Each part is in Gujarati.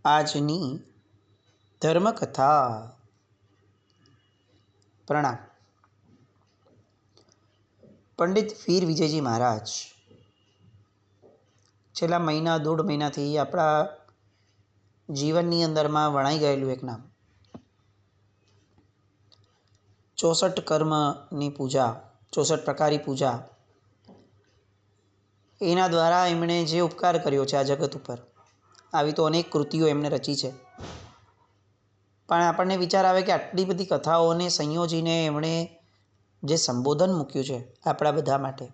આજની ધર્મકથા. પ્રણામ. પંડિત વીર વિજયજી મહારાજ છેલ્લા મહિના દોઢ મહિનાથી આપણા જીવનની અંદરમાં વણાઈ ગયેલું એક નામ, 64 કર્મની પૂજા, 64 પ્રકારી પૂજા, એના દ્વારા એમણે જે ઉપકાર કર્યો છે આ જગત ઉપર. આવી તો અનેક કૃતિઓ એમણે રચી છે, પણ આપણને વિચાર આવે કે આટલી બધી કથાઓને સંયોજીને એમણે જે સંબોધન મૂક્યું છે આપણા બધા માટે,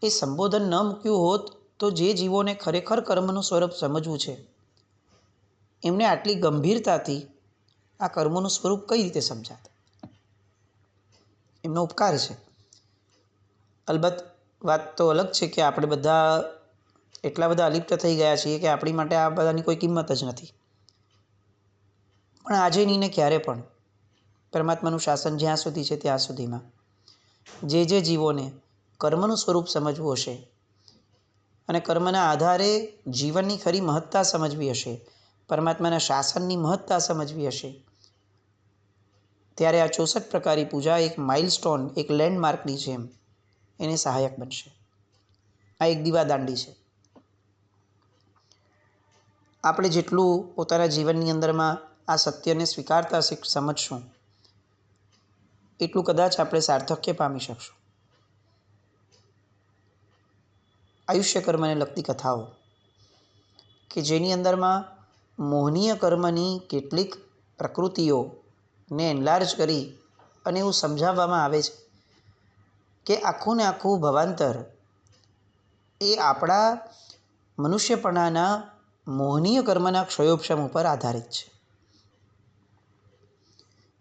એ સંબોધન ન મૂક્યું હોત તો જે જીવોને ખરેખર કર્મનું સ્વરૂપ સમજવું છે એમને આટલી ગંભીરતાથી આ કર્મોનું સ્વરૂપ કઈ રીતે સમજાત. એમનો ઉપકાર છે. અલબત્ત વાત તો અલગ છે કે આપણે બધા એટલા બધા અલિપ્ત થઈ ગયા છીએ કે આપણી માટે આ બધાની કોઈ કિંમત જ નથી. પણ આજે નહીં ને ક્યારે પણ પરમાત્માનું શાસન જ્યાં સુધી છે ત્યાં સુધીમાં જે જીવોને કર્મનું સ્વરૂપ સમજવું હશે અને કર્મના આધારે જીવનની ખરી મહત્તા સમજવી હશે, પરમાત્માના શાસનની મહત્તા સમજવી હશે, ત્યારે આ 64 પ્રકારી પૂજા એક માઇલસ્ટોન, એક લેન્ડમાર્કની જેમ એને સહાયક બનશે. આ એક દીવાદાંડી છે. આપણે જેટલું પોતાના જીવનની અંદરમાં આ સત્યને સ્વીકારતા સમજશું એટલું કદાચ આપણે સાર્થક્ય પામી શકશું. આયુષ્ય કર્મને લગતી કથાઓ કે જેની અંદરમાં મોહનીય કર્મની કેટલીક પ્રકૃતિઓને એનલાર્જ કરી અને એવું સમજાવવામાં આવે છે કે આખું ને આખું ભવાંતર એ આપણા મનુષ્યપણાના મોહનીય કર્મના ક્ષયોપશમ ઉપર આધારિત છે.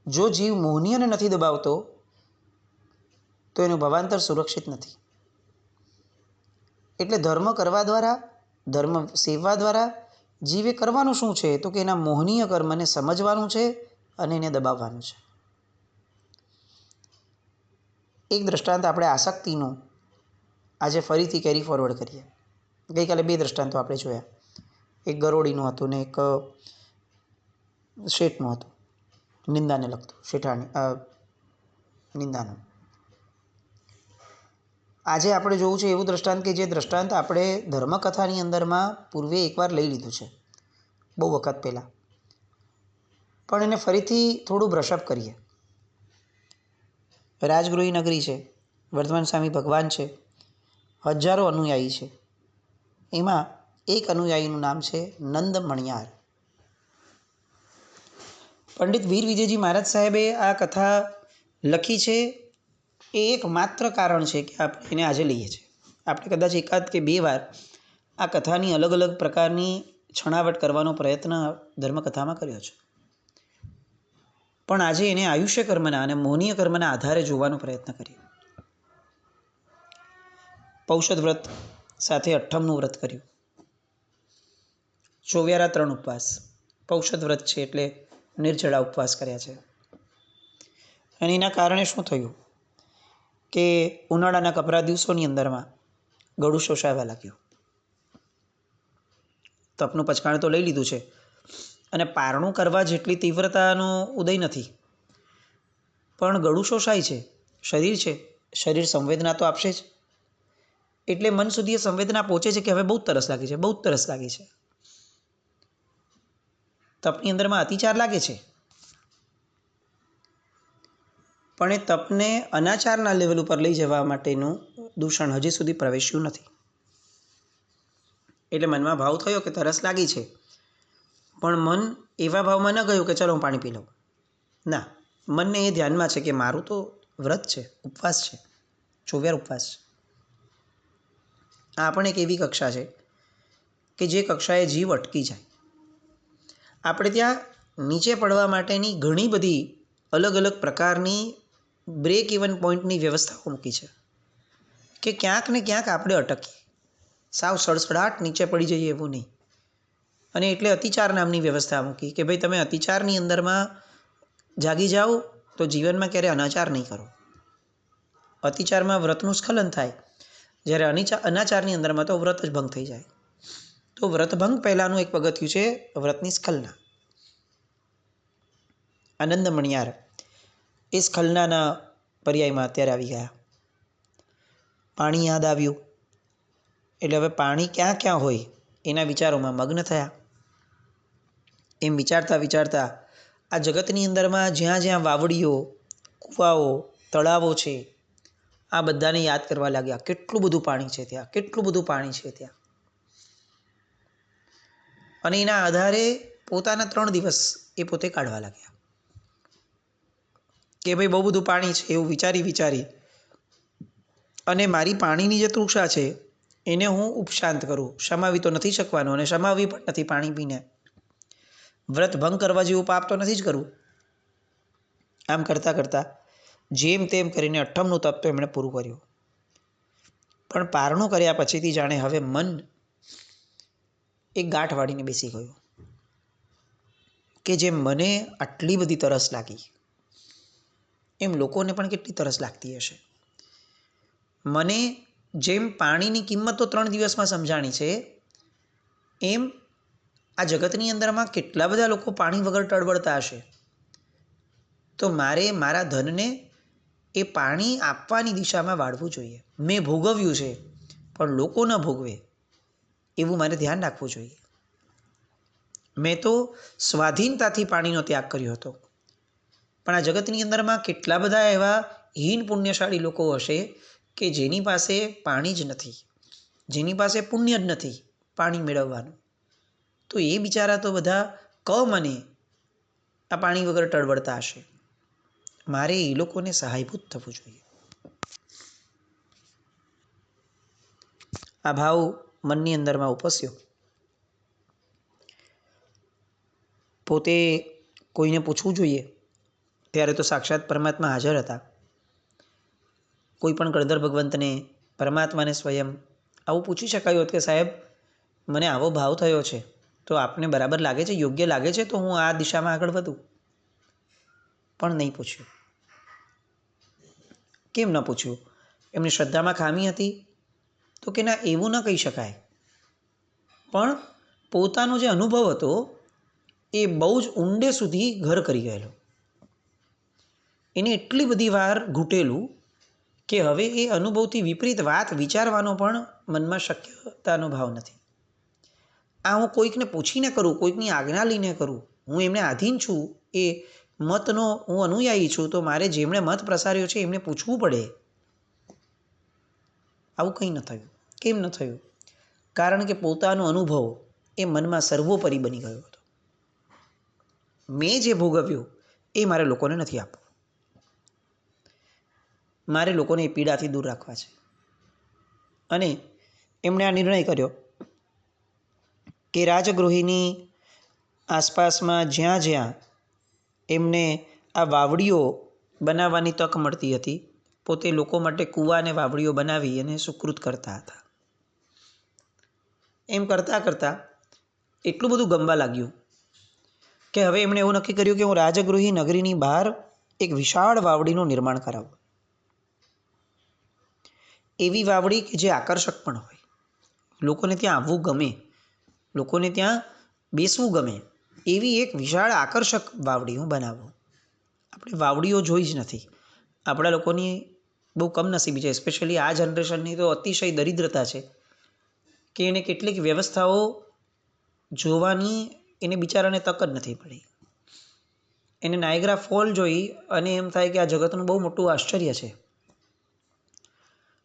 જો જીવ મોહનીયને નથી દબાવતો તો એનું ભવાંતર સુરક્ષિત નથી. એટલે ધર્મ કરવા દ્વારા, ધર્મ સેવવા દ્વારા જીવે કરવાનું શું છે તો કે એના મોહનીય કર્મને સમજવાનું છે અને એને દબાવવાનું છે. એક દ્રષ્ટાંત આપણે આસક્તિનું આજે ફરીથી કેરી ફોરવર્ડ કરીએ. ગઈકાલે 2 દ્રષ્ટાંતો આપણે જોયા. એક ગરોળીનું હતું ને એક શેઠનું હતું, નિંદાને લગતું, શેઠાણી નિંદાનું. આજે આપણે જોવું છે એવું દ્રષ્ટાંત કે જે દ્રષ્ટાંત આપણે ધર્મકથાની અંદરમાં પૂર્વે એકવાર લઈ લીધું છે, બહુ વખત પહેલાં, પણ એને ફરીથી થોડું બ્રશઅપ કરીએ. રાજગૃહી નગરી છે, વર્ધમાન સ્વામી ભગવાન છે, હજારો અનુયાયી છે. એમાં એક અનુયાયીનું નામ છે નંદ મણિયાર. પંડિત વીર વિજયજી મહારાજ સાહેબે આ કથા લખી છે એ એક માત્ર કારણ છે કે આપણે એને આજે લઈએ છીએ. આપણે કદાચ એકાદ કે 2 વાર આ કથાની અલગ અલગ પ્રકારની છણાવટ કરવાનો પ્રયત્ન ધર્મકથામાં કર્યો છે, પણ આજે એને આયુષ્ય કર્મના અને મોહનીય કર્મના આધારે જોવાનો પ્રયત્ન કરીએ. પૌષધ વ્રત સાથે અઠ્ઠમનું વ્રત કર્યું, ચોવ્યારા 3 ઉપવાસ. પૌષધ વ્રત છે એટલે નિર્જળા ઉપવાસ કર્યા છે. અને એના કારણે શું થયું કે ઉનાળાના કપરા દિવસોની અંદરમાં ગળું શોષાવા લાગ્યું. તપનું પચકાણ તો લઈ લીધું છે અને પારણું કરવા જેટલી તીવ્રતાનો ઉદય નથી, પણ ગળું શોષાય છે. શરીર છે, શરીર સંવેદના તો આપશે જ. એટલે મન સુધી એ સંવેદના પહોંચે છે કે હવે બહુ તરસ લાગી છે, બહુ તરસ લાગી છે. તપની અંદરમાં અતિચાર લાગે છે, પણ એ તપને અનાચારના લેવલ ઉપર લઈ જવા માટેનું દૂષણ હજી સુધી પ્રવેશ્યું નથી. એટલે મનમાં ભાવ થયો કે તરસ લાગી છે, પણ મન એવા ભાવમાં ન ગયું કે ચાલો હું પાણી પી લઉં. ના, મનને એ ધ્યાનમાં છે કે મારું તો વ્રત છે, ઉપવાસ છે, 24 ઉપવાસ છે. આ પણ એક એવી કક્ષા છે કે જે કક્ષાએ જીવ અટકી જાય. આપણે ત્યાં નીચે પડવા માટેની ઘણી બધી અલગ અલગ પ્રકારની બ્રેક ઇવન પોઈન્ટની વ્યવસ્થાઓ મૂકી છે કે ક્યાંક ને ક્યાંક આપણે અટકીએ, સાવ સડસડાટ નીચે પડી જઈએ એવું નહીં. અને એટલે અતિચાર નામની વ્યવસ્થા મૂકી કે ભાઈ તમે અતિચારની અંદરમાં જાગી જાઓ તો જીવનમાં ક્યારે અનાચાર નહીં કરો. અતિચારમાં વ્રતનું સ્ખલન થાય, જ્યારે અનાચારની અંદરમાં તો વ્રત જ ભંગ થઈ જાય. તો વ્રતભંગ પહેલાંનું એક પગથિયું છે વ્રતની સ્ખલના. આનંદ મણિયાર એ સ્ખલનાના પર્યાયમાં અત્યારે આવી ગયા. પાણી યાદ આવ્યું એટલે હવે પાણી ક્યાં ક્યાં હોય એના વિચારોમાં મગ્ન થયા. એમ વિચારતા વિચારતા આ જગતની અંદરમાં જ્યાં જ્યાં વાવડીઓ, કૂવાઓ, તળાવો છે, આ બધાને યાદ કરવા લાગ્યા. કેટલું બધું પાણી છે ત્યાં, કેટલું બધું પાણી છે ત્યાં. અને એના આધારે પોતાના 3 દિવસ એ પોતે કાઢવા લાગ્યા કે ભાઈ બહુ બધું પાણી છે એવું વિચારી અને મારી પાણીની જે તૃષા છે એને હું ઉપશાંત કરું. શમાવી તો નથી શકવાનો અને શમાવી પણ નથી પાણી પીને. વ્રત ભંગ કરવા જેવું પાપ તો નથી જ કરવું. આમ કરતાં કરતાં જેમ તેમ કરીને 8મનું તપ તો એમણે પૂરું કર્યું. પણ પારણું કર્યા પછીથી જાણે હવે મન એક ગાંઠ વાળીને બેસી ગયું કે જેમ મને આટલી બધી તરસ લાગી એમ લોકોને પણ કેટલી તરસ લાગતી હશે. મને જેમ પાણીની કિંમત તો 3 દિવસમાં સમજાણી છે, એમ આ જગતની અંદરમાં કેટલા બધા લોકો પાણી વગર ટળવળતા હશે. તો મારે મારા ધનને એ પાણી આપવાની દિશામાં વાળવું જોઈએ. મેં ભોગવ્યું છે પણ લોકો ન ભોગવે એવું મારે ધ્યાન રાખવું જોઈએ. મેં તો સ્વાધીનતાથી પાણીનો ત્યાગ કર્યો હતો, પણ આ જગતની અંદરમાં કેટલા બધા એવા હીન પુણ્યશાળી લોકો હશે કે જેની પાસે પાણી જ નથી, જેની પાસે પુણ્ય જ નથી પાણી મેળવવાનું. તો એ બિચારા તો બધા મને આ પાણી વગર ટળવળતા હશે. મારે એ લોકોને સહાયભૂત થવું જોઈએ. આ ભાવ મનની અંદરમાં ઉપસ્યો. પોતે કોઈને પૂછવું જોઈએ ત્યારે તો સાક્ષાત પરમાત્મા હાજર હતા. કોઈ પણ ગણધર ભગવંતને, પરમાત્માને સ્વયં આવું પૂછી શકાયું હતું કે સાહેબ મને આવો ભાવ થયો છે, તો આપને બરાબર લાગે છે, યોગ્ય લાગે છે, તો હું આ દિશામાં આગળ વધું. પણ નહીં પૂછ્યું. કેમ ન પૂછ્યું? એમની શ્રદ્ધામાં ખામી હતી? તો કે ના, એવું ન કહી શકાય. પણ પોતાનો જે અનુભવ હતો એ બહુ જ ઊંડે સુધી ઘર કરી ગયેલો. એને એટલી બધી વાર ઘૂંટેલું કે હવે એ અનુભવથી વિપરીત વાત વિચારવાનો પણ મનમાં શક્યતાનો ભાવ નથી. આ હું કોઈકને પૂછીને કરું, કોઈકની આજ્ઞા લઈને કરું, હું એમને આધીન છું, એ મતનો હું અનુયાયી છું, તો મારે જેમણે મત પ્રસાર્યો છે એમને પૂછવું પડે. આવું કંઈ ન થયું. કેમ ન થયું? કારણ કે પોતાનો અનુભવ એ મનમાં સર્વોપરી બની ગયો હતો. મેં જે ભોગવ્યું એ મારે લોકોને નથી આપવું. મારે લોકોને એ પીડાથી દૂર રાખવા છે. અને એમણે આ નિર્ણય કર્યો કે રાજગૃહિની આસપાસમાં જ્યાં જ્યાં એમને આ વાવડીઓ બનાવવાની તક મળતી હતી, પોતે લોકો માટે કૂવા અને વાવડીઓ બનાવી અને સુકૃત કરતા હતા. એમ કરતાં કરતાં એટલું બધું ગમવા લાગ્યું કે હવે એમણે એવું નક્કી કર્યું કે હું રાજગૃહી નગરીની બહાર એક વિશાળ વાવડીનું નિર્માણ કરાવું. એવી વાવડી કે જે આકર્ષક પણ હોય, લોકોને ત્યાં આવવું ગમે, લોકોને ત્યાં બેસવું ગમે, એવી એક વિશાળ આકર્ષક વાવડી હું બનાવું. આપણે વાવડીઓ જોઈ જ નથી. આપણા લોકોની બહુ કમનસીબી છે. સ્પેશિયલી આ જનરેશનની તો અતિશય દરિદ્રતા છે કે એને કેટલીક વ્યવસ્થાઓ જોવાની એને બિચારાને તક જ નથી પડી. એને નાયગ્રા ફોલ જોઈ અને એમ થાય કે આ જગતનું બહુ મોટું આશ્ચર્ય છે,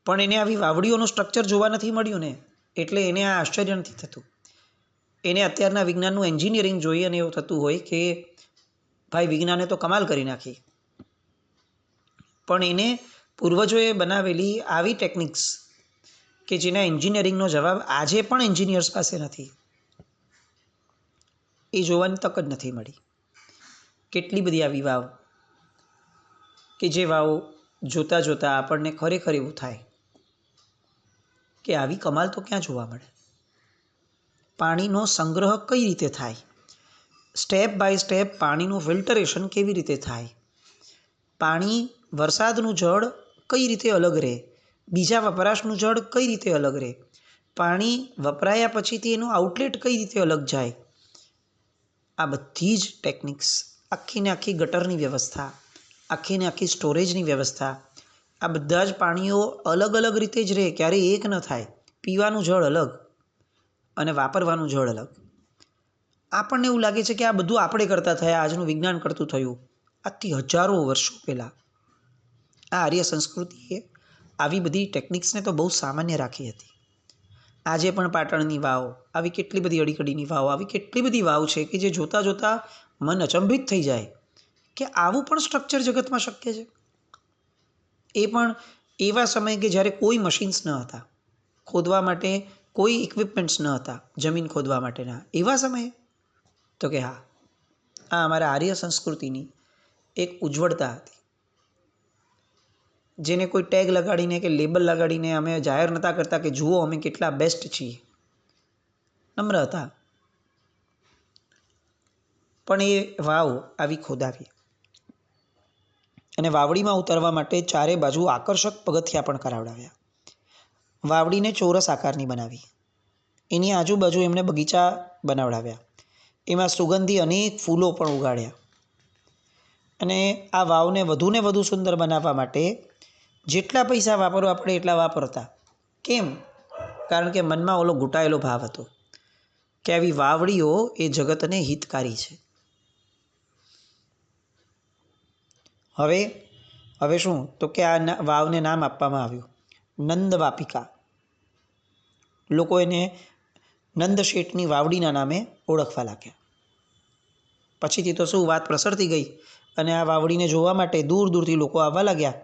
પણ એને આવી વાવડીઓનું સ્ટ્રક્ચર જોવા નથી મળ્યું ને, એટલે એને આ આશ્ચર્ય નથી થતું. એને અત્યારના વિજ્ઞાનનું એન્જિનિયરિંગ જોઈ અને એવું થતું હોય કે ભાઈ વિજ્ઞાને તો કમાલ કરી નાખી. પણ એને પૂર્વજોએ બનાવેલી આવી ટેકનિક્સ કે જેના એન્જિનિયરિંગનો જવાબ આજે પણ એન્જિનિયર્સ પાસે નથી, એ જોવાની તક જ નથી મળી. કેટલી બધી આવી વાવ કે જે વાવ જોતાં જોતાં આપણને ખરેખર એવું થાય કે આવી કમાલ તો ક્યાં જોવા મળે. પાણીનો સંગ્રહ કઈ રીતે થાય, સ્ટેપ બાય સ્ટેપ પાણીનું ફિલ્ટરેશન કેવી રીતે થાય, પાણી વરસાદનું જળ કઈ રીતે અલગ રહે, બીજા વપરાશનું જળ કઈ રીતે અલગ રહે, પાણી વપરાયા પછીથી એનું આઉટલેટ કઈ રીતે અલગ જાય, આ બધી જ ટેકનિક્સ, આખીને આખી ગટરની વ્યવસ્થા, આખીને આખી સ્ટોરેજની વ્યવસ્થા, આ બધા જ પાણીઓ અલગ અલગ રીતે જ રહે, ક્યારેય એક ન થાય. પીવાનું જળ અલગ અને વાપરવાનું જળ અલગ. આપણને એવું લાગે છે કે આ બધું આપણે કરતા થયા, આજનું વિજ્ઞાન કરતું થયું. આજથી હજારો વર્ષો પહેલાં આ આર્ય સંસ્કૃતિએ આવી બધી ટેકનિક્સને તો બહુ સામાન્ય રાખી હતી. આજે પણ પાટણની વાવ, આવી કેટલી બધી અડીકડીની વાવ, આવી કેટલી બધી વાવ છે કે જે જોતાં જોતાં મન અચંબિત થઈ જાય કે આવું પણ સ્ટ્રક્ચર જગતમાં શક્ય છે. એ પણ એવા સમયે કે જ્યારે કોઈ મશીન્સ ન હતા, ખોદવા માટે કોઈ ઇક્વિપમેન્ટ્સ ન હતા, જમીન ખોદવા માટેના, એવા સમયે. તો કે હા, આ અમારા આર્ય સંસ્કૃતિની એક ઉજ્જવળતા હતી, જેને કોઈ ટેગ લગાડીને કે લેબલ લગાડીને અમે જાહેર નહોતા કરતા કે જુઓ અમે કેટલા બેસ્ટ છીએ. નમ્ર હતા. પણ એ વાવ આવી ખોદાવી અને વાવડીમાં ઉતરવા માટે ચારે બાજુ આકર્ષક પગથિયા પણ કરાવડાવ્યા. વાવડીને ચોરસ આકારની બનાવી, એની આજુબાજુ એમણે બગીચા બનાવડાવ્યા, એમાં સુગંધી અનેક ફૂલો પણ ઉગાડ્યા. અને આ વાવને વધુને વધુ સુંદર બનાવવા માટે જેટલા પૈસા વાપરવા પડે એટલા વાપરતા. કેમ? કારણ કે મનમાં ઓલો ઘૂંટાયેલો ભાવ હતો કે આવી વાવડીઓ એ જગતને હિતકારી છે. હવે શું? તો કે આ વાવને નામ આપવામાં આવ્યું નંદ વાપિકા. લોકો એને નંદ શેઠની વાવડીના નામે ઓળખવા લાગ્યા. પછીથી તો શું વાત પ્રસરતી ગઈ અને આ વાવડીને જોવા માટે દૂર દૂરથી લોકો આવવા લાગ્યા.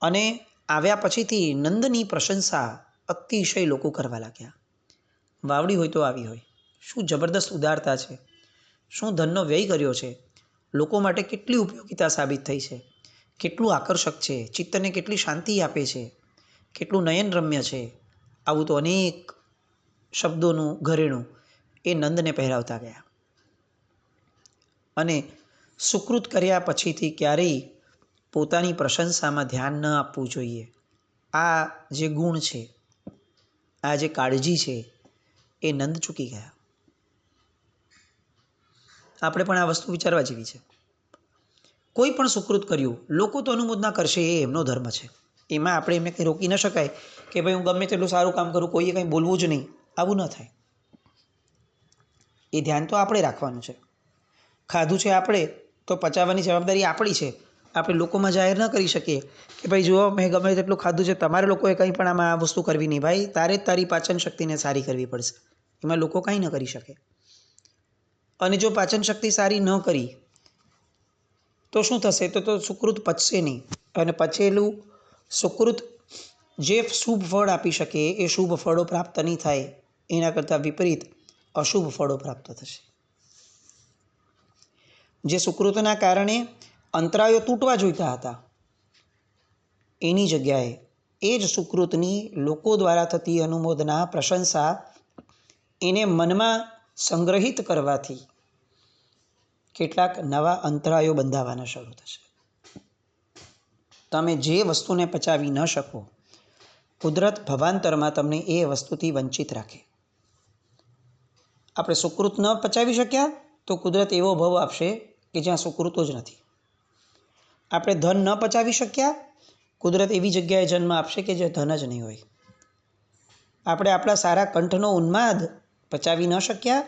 અને આવ્યા પછીથી નંદની પ્રશંસા અતિશય લોકો કરવા લાગ્યા. વાવડી હોય તો આવી હોય, શું જબરદસ્ત ઉદારતા છે, શું ધનનો વ્યય કર્યો છે, લોકો માટે કેટલી ઉપયોગિતા સાબિત થઈ છે, કેટલું આકર્ષક છે, ચિત્તને કેટલી શાંતિ આપે છે, કેટલું નયનરમ્ય છે. આવું તો અનેક શબ્દોનું ઘરેણું એ નંદને પહેરાવતા ગયા. અને સુકૃત કર્યા પછીથી ક્યારેય પોતાની પ્રશંસામાં ધ્યાન ન આપવું જોઈએ. આ જે ગુણ છે, આ જે કાળજી છે, એ નંદ ચૂકી ગયા. આપણે પણ આ વસ્તુ વિચારવા જેવી છે. કોઈ પણ સુકૃત કર્યું, લોકો તો અનુમોદના કરશે, એ એમનો ધર્મ છે. એમાં આપણે એમને કંઈ રોકી ન શકાય કે ભાઈ હું ગમે તેટલું સારું કામ કરું, કોઈએ કંઈ બોલવું જ નહીં. આવું ન થાય. એ ધ્યાન તો આપણે રાખવાનું છે. ખાધું છે આપણે તો પચાવવાની જવાબદારી આપણી છે. આપણે લોકોમાં જાહેર ન કરી શકીએ કે ભાઈ જુઓ મેં ગમે તેટલું ખાધું છે, તમારે લોકોએ કંઈ પણ આમાં આ વસ્તુ કરવી નહીં. ભાઈ તારે જ તારી પાચન શક્તિને સારી કરવી પડશે. એમાં લોકો કંઈ ન કરી શકે. અને જો પાચન શક્તિ સારી ન કરી તો શું થશે? તો સુકૃત પચશે નહીં. અને પચેલું સુકૃત જે શુભ ફળ આપી શકે એ શુભ ફળો પ્રાપ્ત નહીં થાય, એના કરતાં વિપરીત અશુભ ફળો પ્રાપ્ત થશે. જે સુકૃતના કારણે અંતરાયો તૂટવા જોઈતા હતા, એની જગ્યાએ એ જ સુકૃતની લોકો દ્વારા થતી અનુમોદના, પ્રશંસા એને મનમાં સંગ્રહિત કરવાથી કેટલાક નવા અંતરાયો બંધાવાના શરૂ થશે. તમે જે વસ્તુને પચાવી ન શકો, કુદરત ભવાંતરમાં તમને એ વસ્તુથી વંચિત રાખે. આપણે સુકૃત ન પચાવી શક્યા તો કુદરત એવો ભવ આપશે કે જ્યાં સુકૃતો જ નથી. આપણે ધન ન પચાવી શક્યા, કુદરત એવી જગ્યાએ જન્મ આપશે કે જે ધન જ નહીં હોય. આપણે આપણા સારા કંઠનો ઉન્માદ પચાવી ન શક્યા,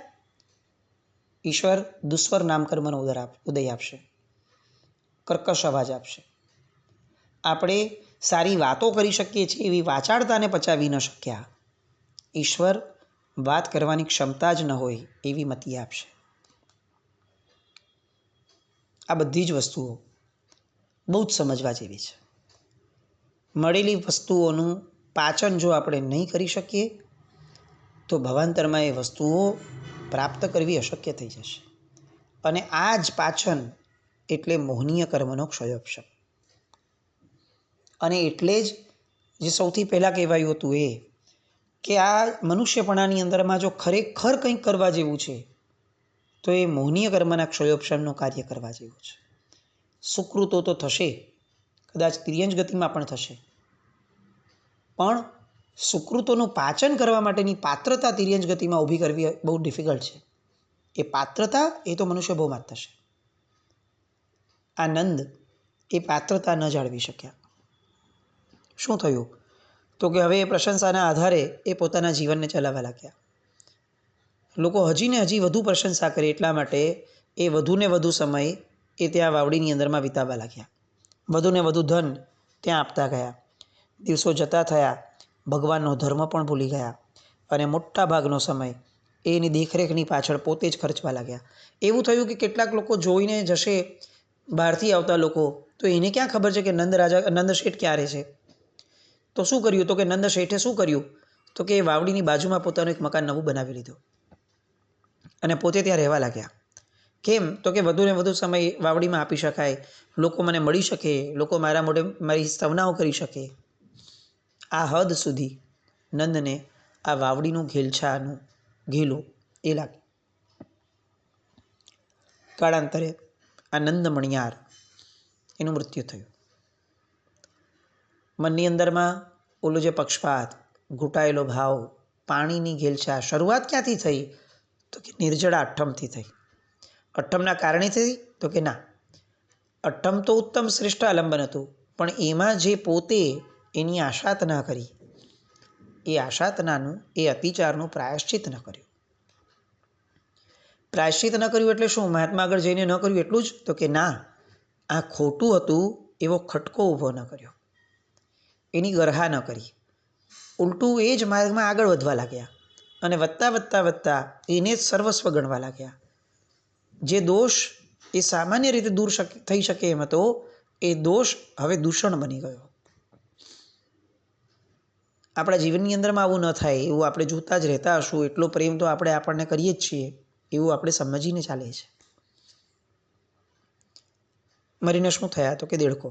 ઈશ્વર દુસ્વર નામકર્મનો ઉદય આપશે, કર્કશ અવાજ આપશે. આપણે સારી વાતો કરી શકીએ છીએ એવી વાચાળતાને પચાવી ન શક્યા, ઈશ્વર વાત કરવાની ક્ષમતા જ ન હોય એવી મતિ આપશે. આ બધી જ વસ્તુઓ બહુ જ સમજવા જેવી છે. મળેલી વસ્તુઓનું પાચન જો આપણે નહીં કરી શકીએ તો ભવાંતરમાં એ વસ્તુઓ પ્રાપ્ત કરવી અશક્ય થઈ જશે. અને આ જ પાચન એટલે મોહનીય કર્મનો ક્ષયોપશમ. અને એટલે જ જે સૌથી પહેલાં કહેવાયું હતું એ કે આ મનુષ્યપણાની અંદરમાં જો ખરેખર કંઈક કરવા જેવું છે તો એ મોહનીય કર્મના ક્ષયોપશમનું કાર્ય કરવા જેવું છે. સુકૃતો તો થશે, કદાચ તિર્યંજ ગતિમાં પણ થશે, પણ સુકૃતોનું પાચન કરવા માટેની પાત્રતા તિર્યંજ ગતિમાં ઊભી કરવી બહુ ડિફિકલ્ટ છે. એ પાત્રતા એ તો મનુષ્ય બહુ માનતા છે. આ નંદ એ પાત્રતા ન જાળવી શક્યા. શું થયું? તો કે હવે એ પ્રશંસાના આધારે એ પોતાના જીવનને ચલાવવા લાગ્યા. લોકો હજી ને હજી વધુ પ્રશંસા કરે એટલા માટે એ વધુને વધુ સમય એ ત્યાં વાવડીની અંદરમાં વિતાવવા લાગ્યા. વધુને વધુ ધન ત્યાં આપતા ગયા. દિવસો જતા થયા, ભગવાનનો ધર્મ પણ ભૂલી ગયા અને મોટા ભાગનો સમય એની દેખરેખની પાછળ પોતે જ ખર્ચવા લાગ્યા. એવું થયું કે કેટલાક લોકો જોઈને જશે, બહારથી આવતા લોકો, તો એને ક્યાં ખબર છે કે નંદ શેઠ ક્યારે છે? તો શું કર્યું? તો કે નંદ શેઠે શું કર્યું? તો કે એ વાવડીની બાજુમાં પોતાનું એક મકાન નવું બનાવી લીધું અને પોતે ત્યાં રહેવા લાગ્યા. કેમ? તો કે વધુને વધુ સમય વાવડીમાં આપી શકાય, લોકો મને મળી શકે, લોકો મારા મોઢે મારી સ્તવનાઓ કરી શકે. આ હદ સુધી નંદને આ વાવડીનું ઘેલછાનું ઘેલું એ લાગ્યું. કાળાંતરે આ નંદ મણિયાર એનું મૃત્યુ થયું. મનની અંદરમાં ઓલો જે પક્ષપાત, ઘૂંટાયેલો ભાવ, પાણીની ઘેલછા શરૂઆત ક્યાંથી થઈ? તો કે નિર્જળા અઠ્ઠમથી થઈ. અઠ્ઠમના કારણે થઈ? તો કે ના, અઠ્ઠમ તો ઉત્તમ શ્રેષ્ઠ આલંબન હતું, પણ એમાં જે પોતે એની આશાત ના કરી, એ આશાતનાનું, એ અતિચારનું પ્રાયશ્ચિત ન કર્યું. પ્રાયશ્ચિત ન કર્યું એટલે શું? મહાત્મા આગળ જઈને ન કર્યું એટલું જ? તો કે ના, આ ખોટું હતું એવો ખટકો ઊભો ન કર્યો, એની ગરહા ન કરી. ઉલટું એ જ માર્ગમાં આગળ વધવા લાગ્યા અને વધતા વધતા વધતા એને જ સર્વસ્વ ગણવા લાગ્યા. જે દોષ એ સામાન્ય રીતે દૂર થઈ શકે એમ હતો, એ દોષ હવે દૂષણ બની ગયો. આપણા જીવનની અંદરમાં આવું ન થાય એવું આપણે જોતા જ રહેતા હશું. એટલો પ્રેમ તો આપણે આપણને કરીએ જ છીએ એવું આપણે સમજીને ચાલે છે. મરીને શું થયા? તો કે દેડકો.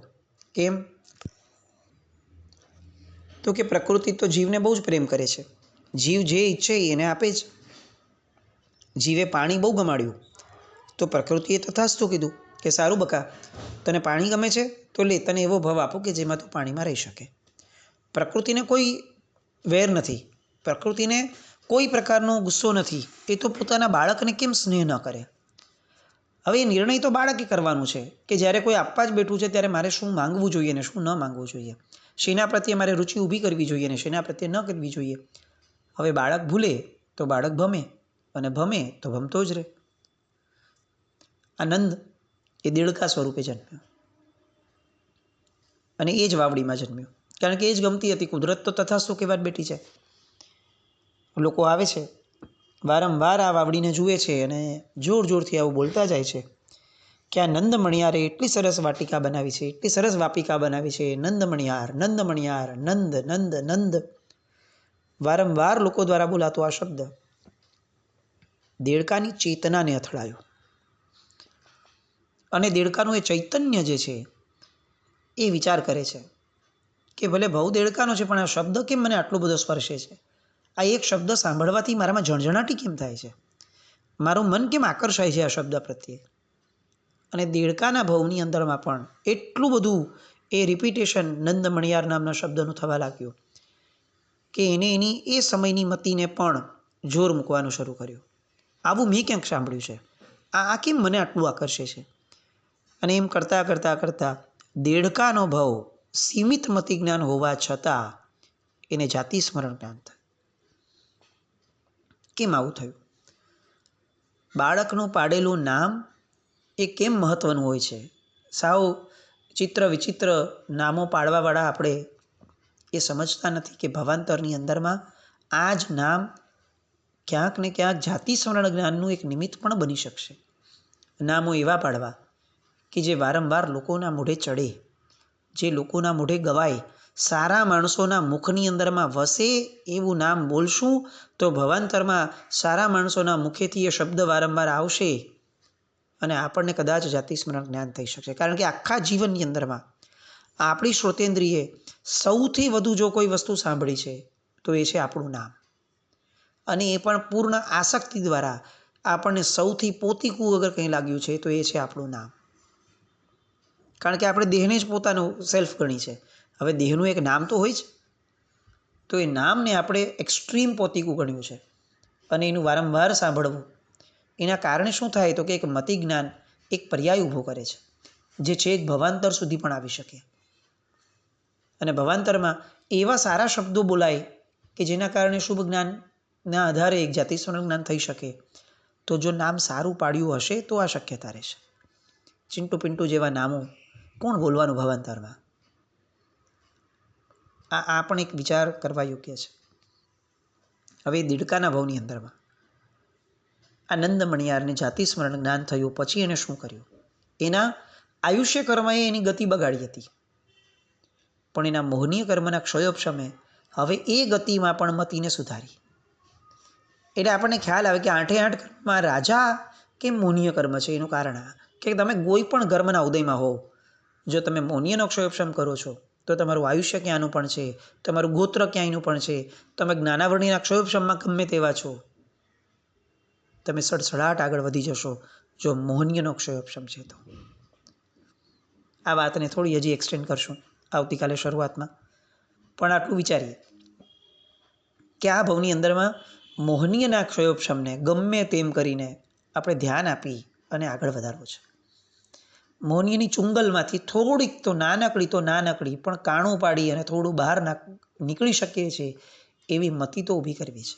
કેમ? તો કે પ્રકૃતિ તો જીવને બહુ જ પ્રેમ કરે છે. જીવ જે ઈચ્છે એને આપે જ. જીવે પાણી બહુ ગમાડ્યું તો પ્રકૃતિએ તથાસ્તુ કીધું કે સારું બકા, તને પાણી ગમે છે તો લે, તને એવો ભવ આપું કે જેમાં તું પાણીમાં રહી શકે. પ્રકૃતિને કોઈ વેર નથી, પ્રકૃતિને કોઈ પ્રકારનો ગુસ્સો નથી. એ તો પોતાના બાળકને કેમ સ્નેહ ન કરે? હવે એ નિર્ણય તો બાળકે કરવાનું છે કે જ્યારે કોઈ આપવા જ બેઠું છે ત્યારે મારે શું માંગવું જોઈએ ને શું ન માંગવું જોઈએ, શેના પ્રત્યે મારે રુચિ ઊભી કરવી જોઈએ ને શેના પ્રત્યે ન કરવી જોઈએ. હવે બાળક ભૂલે તો બાળક ભમે અને ભમે તો ભમતો જ રહે. આનંદ એ દેડકા સ્વરૂપે જન્મ્યો અને એ જ વાવડીમાં જન્મ્યો, કારણ કે એ જ ગમતી હતી. કુદરત તો તથાસ્તુ કહેવા જ બેઠી છે. લોકો આવે છે, વારંવાર આ વાવડીને જુએ છે અને જોર જોરથી આવું બોલતા જાય છે કે આ નંદ મણિયારે એટલી સરસ વાટિકા બનાવી છે, એટલી સરસ વાપિકા બનાવી છે. નંદ મણિયાર, નંદ મણિયાર, નંદ નંદ નંદ. વારંવાર લોકો દ્વારા બોલાતો આ શબ્દ દેડકાની ચેતનાને અથડાયો અને દેડકાનું એ ચૈતન્ય જે છે એ વિચાર કરે છે કે ભલે બહુ દેડકાનો છે પણ આ શબ્દ કેમ મને આટલો બધો સ્પર્શે છે? આ એક શબ્દ સાંભળવાથી મારામાં ઝણઝણાટી કેમ થાય છે? મારું મન કેમ આકર્ષાય છે આ શબ્દ પ્રત્યે? અને દેડકાના ભવની અંદરમાં પણ એટલું બધું એ રિપીટેશન નંદ મણિયાર નામના શબ્દનું થવા લાગ્યું કે એને એની એ સમયની મતિને પણ જોર મૂકવાનું શરૂ કર્યું. આવું મેં ક્યાંક સાંભળ્યું છે, આ કેમ મને આટલું આકર્ષે છે? અને એમ કરતાં કરતાં કરતાં દેડકાનો ભવ સીમિત મતિ જ્ઞાન હોવા છતાં એને જાતિ સ્મરણ જ્ઞાન થયું. કેમ આવું થયું? બાળકનું પાડેલું નામ એ કેમ મહત્ત્વનું હોય છે? સાવ ચિત્ર વિચિત્ર નામો પાડવાવાળા આપણે એ સમજતા નથી કે ભવાંતરની અંદરમાં આ જ નામ ક્યાંક ને ક્યાંક જાતિ સ્મરણ જ્ઞાનનું એક નિમિત્ત પણ બની શકશે. નામો એવા પાડવા કે જે વારંવાર લોકોના મોઢે ચડે, જે લોકોના મોઢે ગવાય, સારા માણસોના મુખની અંદરમાં વસે એવું નામ બોલશું તો ભવાંતરમાં સારા માણસોના મુખેથી એ શબ્દ વારંવાર આવશે અને આપણને કદાચ જાતિ સ્મરણ જ્ઞાન થઈ શકશે. કારણ કે આખા જીવનની અંદરમાં આપણી શ્રોતેન્દ્રિયે સૌથી વધુ જો કોઈ વસ્તુ સાંભળી છે તો એ છે આપણું નામ. અને એ પણ પૂર્ણ આસક્તિ દ્વારા આપણને સૌથી પોતીકું અગર કંઈ લાગ્યું છે તો એ છે આપણું નામ. કારણ કે આપણે દેહને જ પોતાનું સેલ્ફ ગણી છે. હવે દેહનું એક નામ તો હોય જ. તો એ નામને આપણે એક્સ્ટ્રીમ પોતીકું ગણ્યું છે અને એનું વારંવાર સાંભળવું એના કારણે શું થાય તો કે એક મતિ જ્ઞાન એક પર્યાય ઊભો કરે છે જે છેક ભવાંતર સુધી પણ આવી શકે અને ભવાંતરમાં એવા સારા શબ્દો બોલાય કે જેના કારણે શુભ જ્ઞાનના આધારે એક જાતિ સ્મરણ જ્ઞાન થઈ શકે. તો જો નામ સારું પાડ્યું હશે તો આ શક્યતા રહેશે. ચિંટુ પિન્ટુ જેવા નામો કોણ બોલવાનું ભવાંતરમાં? આ પણ એક વિચાર કરવા યોગ્ય છે. હવે દીડકાના ભવની અંદરમાં આનંદ મણિયારને જાતિ સ્મરણ જ્ઞાન થયું પછી એને શું કર્યું? એના આયુષ્ય કર્મએ એની ગતિ બગાડી હતી, પણ એના મોહનીય કર્મના ક્ષયોપશમે હવે એ ગતિમાં પણ મતિને સુધારી. એટલે આપણને ખ્યાલ આવે કે 8 કર્મમાં રાજા કેમ મોહનીય કર્મ છે. એનું કારણ આ કે તમે કોઈ પણ કર્મના ઉદયમાં હોવ, જો તમે મોહનીયનો ક્ષયોપશમ કરો છો તો તમારું આયુષ્ય ક્યાંનું પણ છે, તમારું ગોત્ર ક્યાંયનું પણ છે, તમે જ્ઞાનાવરણીના ક્ષયોપશમમાં ગમે તેવા છો, તમે સડસડાટ આગળ વધી જશો જો મોહનીયનો ક્ષયોપશમ છે તો. આ વાતને થોડી હજી એક્સટેન્ડ કરશું આવતીકાલે શરૂઆતમાં, પણ આટલું વિચારીએ કે આ ભવની અંદરમાં મોહનીયના ક્ષયોપશમને ગમે તેમ કરીને આપણે ધ્યાન આપી અને આગળ વધારવું છે. મોહનીયની ચુંગલમાંથી થોડીક તો નાનકડી પણ કાણું પાડી અને થોડું બહાર નીકળી શકીએ છીએ એવી મતિ તો ઊભી કરવી છે.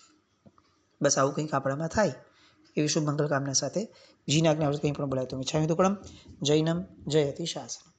બસ આવું કંઈક આપણામાં થાય એવી શુભ મંગલ કામના સાથે જીના આજ્ઞા કંઈ પણ બોલાય તો મિચ્છામિ દુક્કડમ. જૈનમ જયતિ શાસનમ.